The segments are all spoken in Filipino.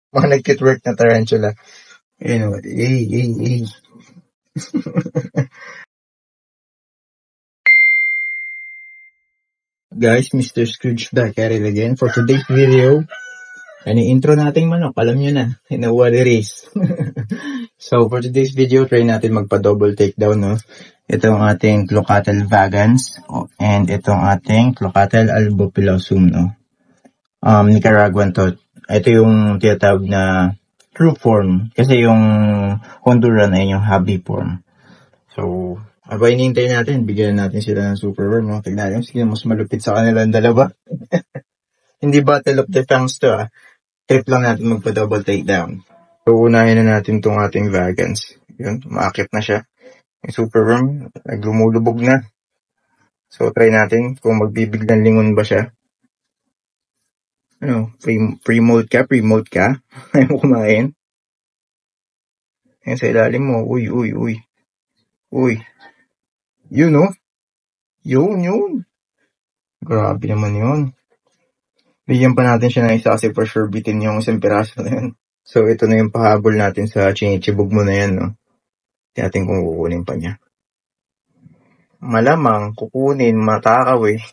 Mga nag-kitwork na tarantula. Ayun o. Ay. Guys, Mr. Scrooge back at it again for today's video. Ano intro nating manok, alam nyo na. You know what it is. So, for today's video, try natin magpa-double takedown, no? Ito ang ating Clocatel vagans and ito ang ating Clocatel albopilosum, no? Nicaraguan to. Ito yung tinatawag na true form. Kasi yung Honduran ay yung hobby form. So, abay hinihintay natin. Bigyan natin sila ng super worm, no? Tignan natin. Sige, mas malupit sa kanila ang dalawa. Hindi battle of the fangs to, ah. Trip lang natin magpa-double takedown. So, unahin na natin tong ating vagans. Yun, umaakit na siya. Yung super worm, naglumulubog na. So, try natin kung magbibiglang lingon ba siya. Ano, pre-mold ka? Ayaw mo kumain? Yan sa ilalim mo. Uy. Yun, no? Yun. Grabe naman yun. Bigyan pa natin siya ng isa kasi for sure bitin yung isang piraso na yun. So, ito na yung pahabol natin sa chinichibog mo na yan, no? Tiyatin kung kukunin pa niya. Malamang, kukunin, matakaw eh.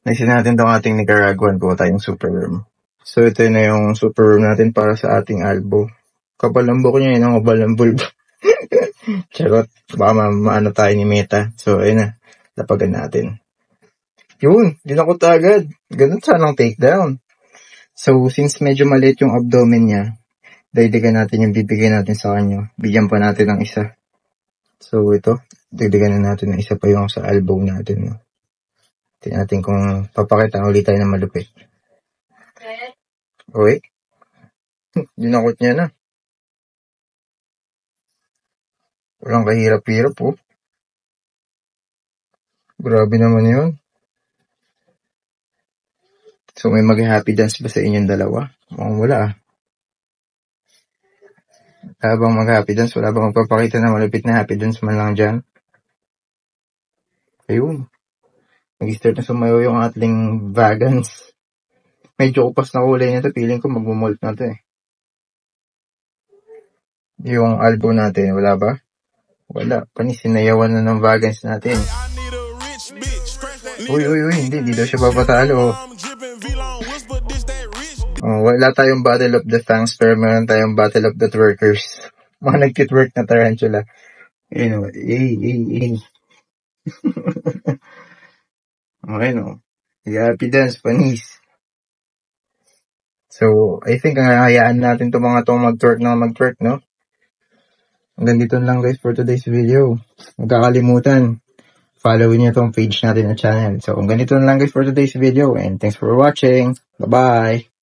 Naisin natin itong ating Nicaraguan ko tayong super worm. So, ito na yung super worm natin para sa ating albo. Kabalambok niya yun ang kabalambol. Charot, baka maano tayo ni Meta. So, ayun na, lapagan natin. Yun, dinakot agad. Ganun sanang takedown. So, since medyo maliit yung abdomen niya, dagdagan natin yung bibigay natin sa kanya. Bigyan pa natin ng isa. So, ito, dagdagan na natin ng isa pa yung sa elbow natin. No? Tingnan natin kung papakita ulit tayo ng malupit. Okay. Dinakot niya na. Walang kahirap-hirap po. Grabe naman yun. So, may mag-happy dance ba sa inyong dalawa? Mukhang wala ah. Habang mag-happy dance, wala bang magpapakita na malupit na happy dance man lang dyan? Ayun. Nag-start na sumayo yung ating vagans. Medyo kupas na kulay nito. Feeling ko magmumolt na to eh. Yung elbow natin, wala ba? Wala. Panisinayawan na ng vagans natin. Uy. Hindi daw siya papatalo. Wala tayong battle of the fangs, pero meron tayong battle of the twerkers. Mga nag-kitwork na tarantula. Ayun o. Ay. Okay, no? Happy dance, panis. So, I think hayaan natin itong mga itong mag-twerk, no? Hanggang dito lang guys for today's video. Huwag kakalimutan, follow niyo itong page natin na channel. So, hanggang dito lang guys for today's video and thanks for watching. Bye-bye!